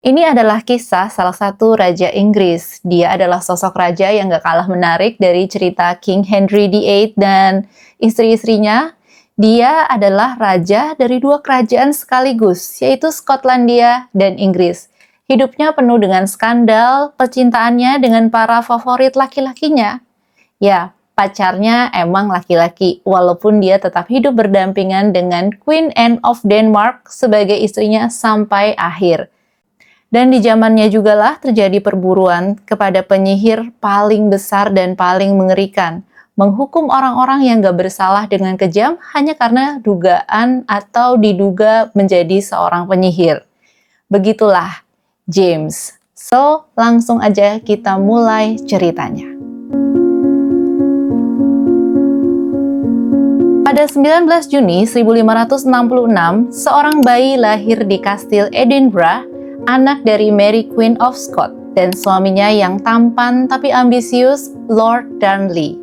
Ini adalah kisah salah satu Raja Inggris. Dia adalah sosok raja yang gak kalah menarik dari cerita King Henry VIII dan istri-istrinya. Dia adalah raja dari dua kerajaan sekaligus, yaitu Skotlandia dan Inggris. Hidupnya penuh dengan skandal, percintaannya dengan para favorit laki-lakinya. Ya, pacarnya emang laki-laki, walaupun dia tetap hidup berdampingan dengan Queen Anne of Denmark sebagai istrinya sampai akhir. Dan di zamannya jugalah terjadi perburuan kepada penyihir paling besar dan paling mengerikan, menghukum orang-orang yang gak bersalah dengan kejam hanya karena dugaan atau diduga menjadi seorang penyihir. Begitulah James. So, langsung aja kita mulai ceritanya. Pada 19 Juni 1566, seorang bayi lahir di kastil Edinburgh, anak dari Mary Queen of Scots dan suaminya yang tampan tapi ambisius, Lord Darnley.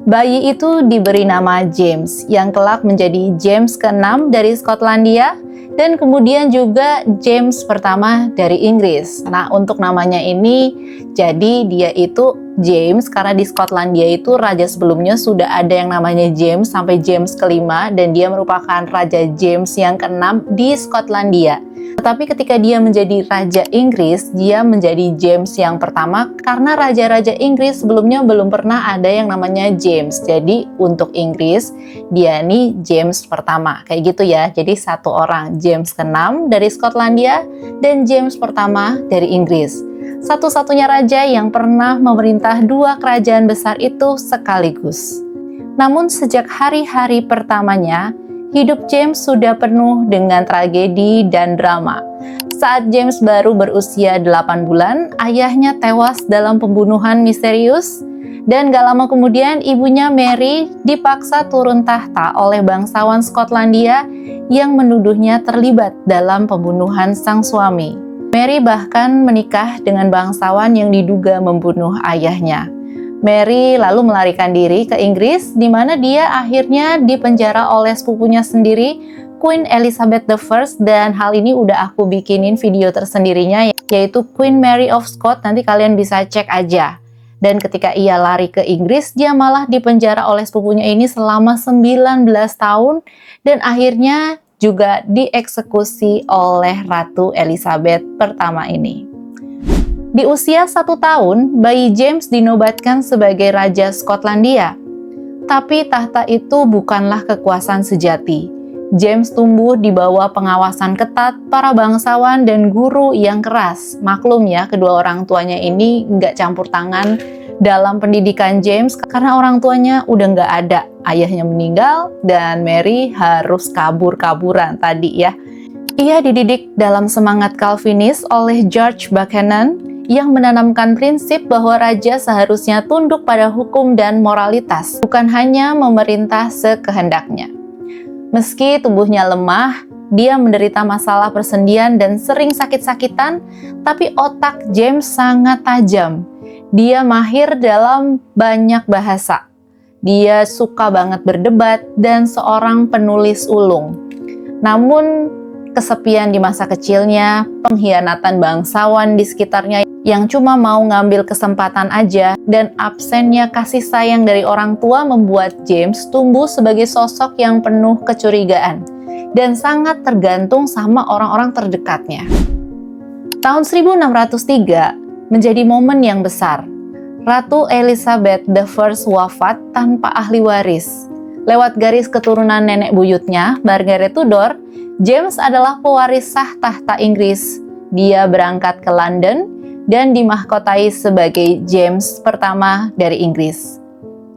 Bayi itu diberi nama James, yang kelak menjadi James ke-6 dari Skotlandia dan kemudian juga James pertama dari Inggris. Nah, untuk namanya ini, jadi dia itu James karena di Skotlandia itu raja sebelumnya sudah ada yang namanya James sampai James ke-5 dan dia merupakan Raja James yang ke-6 di Skotlandia. Tetapi ketika dia menjadi Raja Inggris, dia menjadi James yang pertama karena raja-raja Inggris sebelumnya belum pernah ada yang namanya James. Jadi untuk Inggris, dia nih James pertama. Kayak gitu ya, jadi satu orang James ke-6 dari Skotlandia dan James pertama dari Inggris. Satu-satunya raja yang pernah memerintah dua kerajaan besar itu sekaligus. Namun sejak hari-hari pertamanya, hidup James sudah penuh dengan tragedi dan drama. Saat James baru berusia 8 bulan, ayahnya tewas dalam pembunuhan misterius, dan gak lama kemudian ibunya Mary dipaksa turun tahta oleh bangsawan Skotlandia yang menuduhnya terlibat dalam pembunuhan sang suami. Mary bahkan menikah dengan bangsawan yang diduga membunuh ayahnya. Mary lalu melarikan diri ke Inggris, di mana dia akhirnya dipenjara oleh sepupunya sendiri, Queen Elizabeth I, dan hal ini udah aku bikinin video tersendirinya, yaitu Queen Mary of Scots. Nanti kalian bisa cek aja. Dan ketika ia lari ke Inggris, dia malah dipenjara oleh sepupunya ini selama 19 tahun, dan akhirnya juga dieksekusi oleh Ratu Elizabeth pertama ini. Di usia 1 tahun, bayi James dinobatkan sebagai Raja Skotlandia. Tapi tahta itu bukanlah kekuasaan sejati. James tumbuh di bawah pengawasan ketat para bangsawan dan guru yang keras. Maklum ya, kedua orang tuanya ini nggak campur tangan dalam pendidikan James karena orang tuanya udah nggak ada. Ayahnya meninggal dan Mary harus kabur-kaburan tadi ya. Ia dididik dalam semangat Calvinis oleh George Buchanan yang menanamkan prinsip bahwa raja seharusnya tunduk pada hukum dan moralitas, bukan hanya memerintah sekehendaknya. Meski tubuhnya lemah, dia menderita masalah persendian dan sering sakit-sakitan, tapi otak James sangat tajam. Dia mahir dalam banyak bahasa. Dia suka banget berdebat dan seorang penulis ulung. Namun, kesepian di masa kecilnya, pengkhianatan bangsawan di sekitarnya yang cuma mau ngambil kesempatan aja, dan absennya kasih sayang dari orang tua membuat James tumbuh sebagai sosok yang penuh kecurigaan dan sangat tergantung sama orang-orang terdekatnya. Tahun 1603 menjadi momen yang besar. Ratu Elizabeth I wafat tanpa ahli waris. Lewat garis keturunan nenek buyutnya, Margaret Tudor, James adalah pewaris sah tahta Inggris. Dia berangkat ke London dan dimahkotai sebagai James pertama dari Inggris.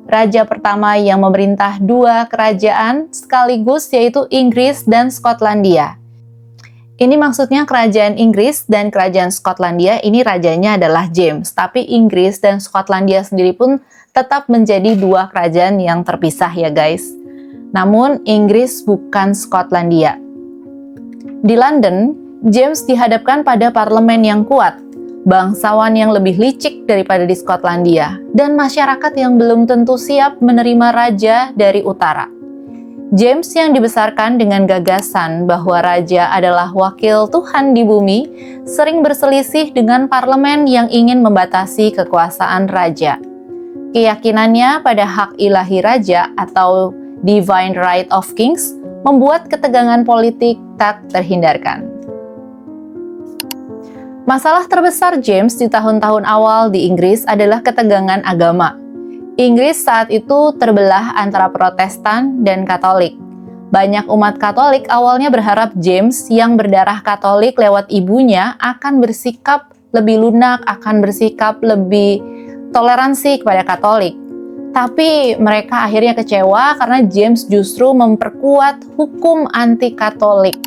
Raja pertama yang memerintah dua kerajaan sekaligus, yaitu Inggris dan Skotlandia. Ini maksudnya kerajaan Inggris dan kerajaan Skotlandia, ini rajanya adalah James. Tapi Inggris dan Skotlandia sendiri pun tetap menjadi dua kerajaan yang terpisah ya guys. Namun Inggris bukan Skotlandia. Di London, James dihadapkan pada parlemen yang kuat, bangsawan yang lebih licik daripada di Skotlandia, dan masyarakat yang belum tentu siap menerima raja dari utara. James yang dibesarkan dengan gagasan bahwa raja adalah wakil Tuhan di bumi, sering berselisih dengan parlemen yang ingin membatasi kekuasaan raja. Keyakinannya pada hak ilahi raja atau divine right of kings membuat ketegangan politik tak terhindarkan. Masalah terbesar James di tahun-tahun awal di Inggris adalah ketegangan agama. Inggris saat itu terbelah antara Protestan dan Katolik. Banyak umat Katolik awalnya berharap James yang berdarah Katolik lewat ibunya akan bersikap lebih lunak, akan bersikap lebih toleransi kepada Katolik. Tapi mereka akhirnya kecewa karena James justru memperkuat hukum anti-Katolik.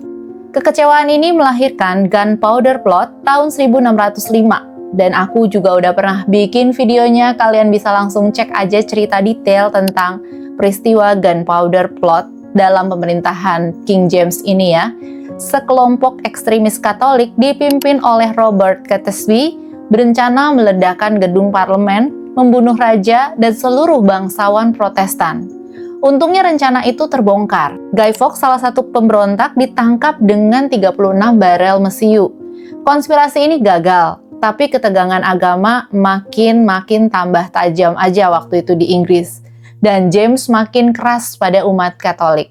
Kekecewaan ini melahirkan Gunpowder Plot tahun 1605. Dan aku juga udah pernah bikin videonya, kalian bisa langsung cek aja cerita detail tentang peristiwa Gunpowder Plot dalam pemerintahan King James ini ya. Sekelompok ekstremis Katolik dipimpin oleh Robert Catesby berencana meledakkan gedung parlemen, membunuh raja dan seluruh bangsawan Protestan. Untungnya rencana itu terbongkar. Guy Fawkes, salah satu pemberontak, ditangkap dengan 36 barel mesiu. Konspirasi ini gagal. Tapi ketegangan agama makin tambah tajam aja waktu itu di Inggris. Dan James makin keras pada umat Katolik.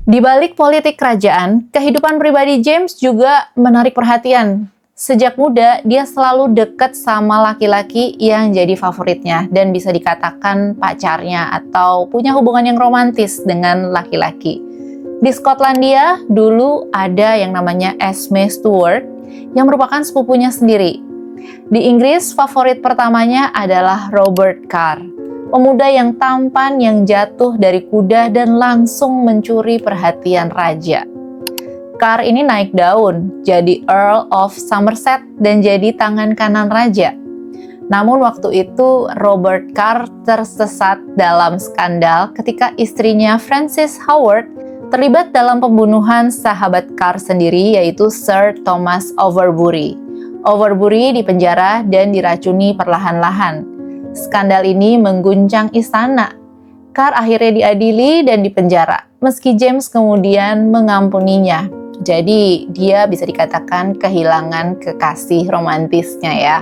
Di balik politik kerajaan, kehidupan pribadi James juga menarik perhatian. Sejak muda, dia selalu dekat sama laki-laki yang jadi favoritnya dan bisa dikatakan pacarnya atau punya hubungan yang romantis dengan laki-laki. Di Skotlandia, dulu ada yang namanya Esme Stuart, yang merupakan sepupunya sendiri. Di Inggris, favorit pertamanya adalah Robert Carr, pemuda yang tampan yang jatuh dari kuda dan langsung mencuri perhatian raja. Carr ini naik daun, jadi Earl of Somerset dan jadi tangan kanan raja. Namun waktu itu Robert Carr tersesat dalam skandal ketika istrinya Frances Howard terlibat dalam pembunuhan sahabat Carr sendiri, yaitu Sir Thomas Overbury. Overbury dipenjara dan diracuni perlahan-lahan. Skandal ini mengguncang istana. Carr akhirnya diadili dan dipenjara, meski James kemudian mengampuninya. Jadi dia bisa dikatakan kehilangan kekasih romantisnya ya.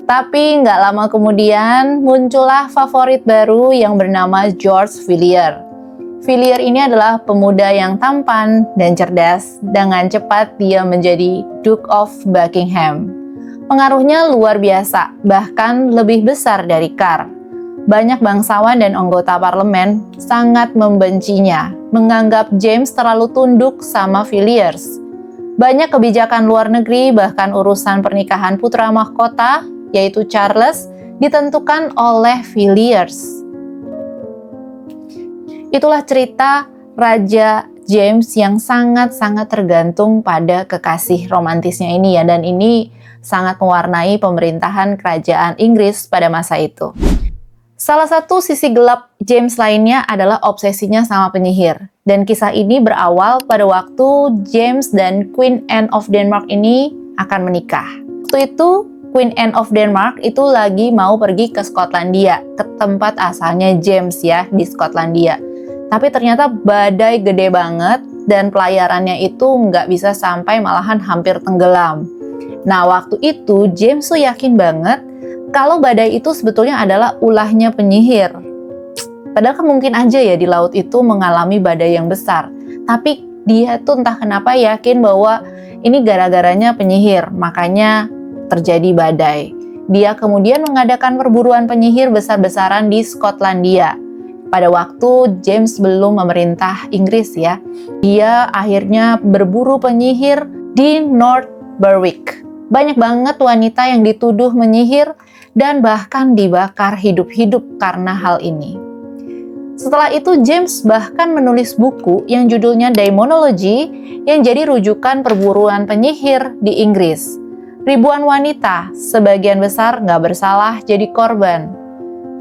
Tapi nggak lama kemudian muncullah favorit baru yang bernama George Villiers. Villiers ini adalah pemuda yang tampan dan cerdas. Dengan cepat dia menjadi Duke of Buckingham. Pengaruhnya luar biasa, bahkan lebih besar dari Carr. Banyak bangsawan dan anggota parlemen sangat membencinya, menganggap James terlalu tunduk sama Villiers. Banyak kebijakan luar negeri, bahkan urusan pernikahan putra mahkota, yaitu Charles, ditentukan oleh Villiers. Itulah cerita Raja James yang sangat-sangat tergantung pada kekasih romantisnya ini ya, dan ini sangat mewarnai pemerintahan kerajaan Inggris pada masa itu. Salah satu sisi gelap James lainnya adalah obsesinya sama penyihir, dan kisah ini berawal pada waktu James dan Queen Anne of Denmark ini akan menikah. Waktu itu Queen Anne of Denmark itu lagi mau pergi ke Skotlandia, ke tempat asalnya James ya, di Skotlandia. Tapi ternyata badai gede banget dan pelayarannya itu nggak bisa sampai, malahan hampir tenggelam. Nah waktu itu James tuh yakin banget kalau badai itu sebetulnya adalah ulahnya penyihir. Padahal kan mungkin aja ya di laut itu mengalami badai yang besar. Tapi dia tuh entah kenapa yakin bahwa ini gara-garanya penyihir, makanya terjadi badai. Dia kemudian mengadakan perburuan penyihir besar-besaran di Skotlandia. Pada waktu James belum memerintah Inggris ya, dia akhirnya berburu penyihir di North Berwick. Banyak banget wanita yang dituduh menyihir dan bahkan dibakar hidup-hidup karena hal ini. Setelah itu James bahkan menulis buku yang judulnya Daemonology yang jadi rujukan perburuan penyihir di Inggris. Ribuan wanita, sebagian besar nggak bersalah, jadi korban.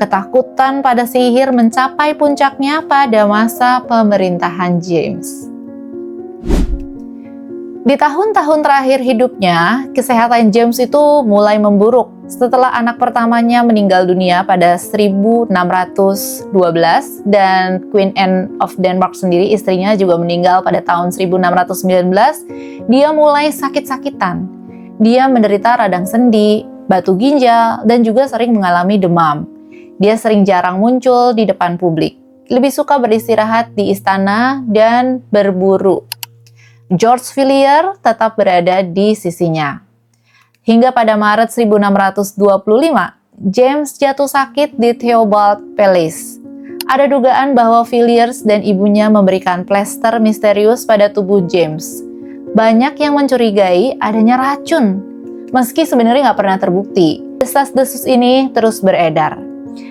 Ketakutan pada sihir mencapai puncaknya pada masa pemerintahan James. Di tahun-tahun terakhir hidupnya, kesehatan James itu mulai memburuk setelah anak pertamanya meninggal dunia pada 1612 dan Queen Anne of Denmark sendiri, istrinya juga meninggal pada tahun 1619. Dia mulai sakit-sakitan. Dia menderita radang sendi, batu ginjal, dan juga sering mengalami demam. Dia sering jarang muncul di depan publik, lebih suka beristirahat di istana dan berburu. George Villiers tetap berada di sisinya. Hingga pada Maret 1625, James jatuh sakit di Theobald Palace. Ada dugaan bahwa Villiers dan ibunya memberikan plester misterius pada tubuh James. Banyak yang mencurigai adanya racun, meski sebenarnya nggak pernah terbukti. Desas-desus ini terus beredar.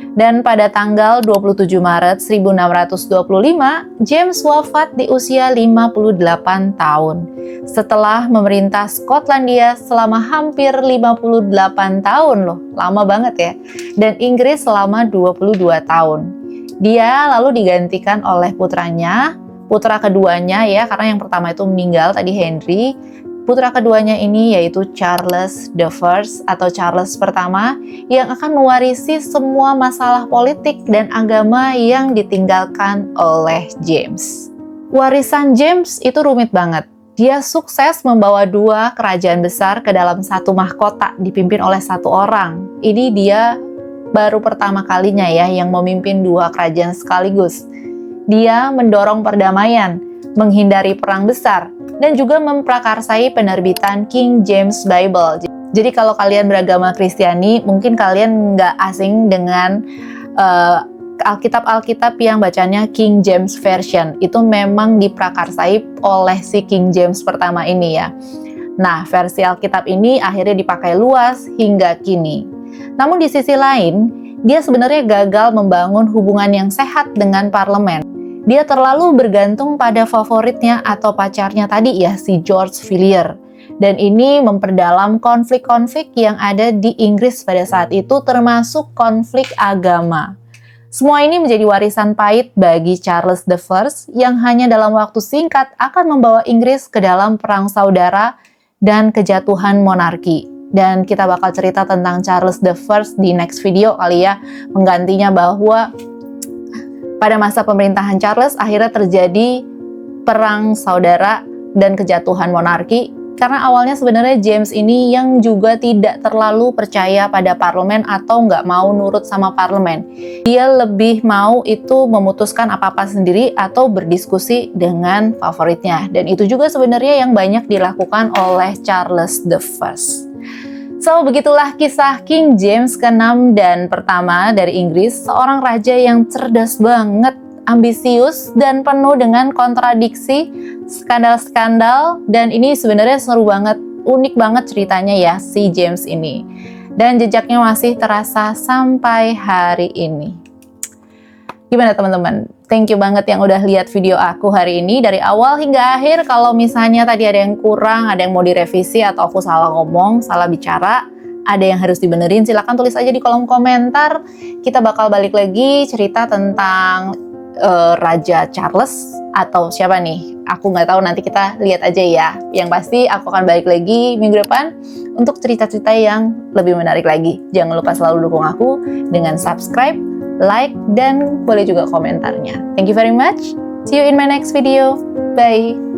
Dan pada tanggal 27 Maret 1625, James wafat di usia 58 tahun. Setelah memerintah Skotlandia selama hampir 58 tahun loh, lama banget ya. Dan Inggris selama 22 tahun. Dia lalu digantikan oleh putra keduanya ya, karena yang pertama itu meninggal tadi Henry. Putra keduanya ini yaitu Charles I atau Charles pertama yang akan mewarisi semua masalah politik dan agama yang ditinggalkan oleh James. Warisan James itu rumit banget. Dia sukses membawa dua kerajaan besar ke dalam satu mahkota dipimpin oleh satu orang. Ini dia baru pertama kalinya ya yang memimpin dua kerajaan sekaligus. Dia mendorong perdamaian, menghindari perang besar, dan juga memprakarsai penerbitan King James Bible. Jadi kalau kalian beragama Kristiani, mungkin kalian nggak asing dengan Alkitab yang bacanya King James Version. Itu memang diprakarsai oleh si King James pertama ini ya. Nah, versi Alkitab ini akhirnya dipakai luas hingga kini. Namun di sisi lain, dia sebenarnya gagal membangun hubungan yang sehat dengan parlemen. Dia terlalu bergantung pada favoritnya atau pacarnya tadi ya, si George Villiers. Dan ini memperdalam konflik-konflik yang ada di Inggris pada saat itu, termasuk konflik agama. Semua ini menjadi warisan pahit bagi Charles I yang hanya dalam waktu singkat akan membawa Inggris ke dalam perang saudara dan kejatuhan monarki. Dan kita bakal cerita tentang Charles I di next video kali ya, menggantinya bahwa pada masa pemerintahan Charles, akhirnya terjadi perang saudara dan kejatuhan monarki. Karena awalnya sebenarnya James ini yang juga tidak terlalu percaya pada parlemen atau nggak mau nurut sama parlemen. Dia lebih mau itu memutuskan apa-apa sendiri atau berdiskusi dengan favoritnya. Dan itu juga sebenarnya yang banyak dilakukan oleh Charles I. So, begitulah kisah King James ke-6 dan pertama dari Inggris, seorang raja yang cerdas banget, ambisius, dan penuh dengan kontradiksi, skandal-skandal, dan ini sebenarnya seru banget, unik banget ceritanya ya, si James ini. Dan jejaknya masih terasa sampai hari ini. Gimana teman-teman? Thank you banget yang udah lihat video aku hari ini dari awal hingga akhir. Kalau misalnya tadi ada yang kurang, ada yang mau direvisi atau aku salah ngomong, salah bicara, ada yang harus dibenerin, silahkan tulis aja di kolom komentar. Kita bakal balik lagi cerita tentang Raja Charles atau siapa nih? Aku nggak tahu, nanti kita lihat aja ya. Yang pasti aku akan balik lagi minggu depan untuk cerita-cerita yang lebih menarik lagi. Jangan lupa selalu dukung aku dengan subscribe, like, dan boleh juga komentarnya. Thank you very much. See you in my next video. Bye.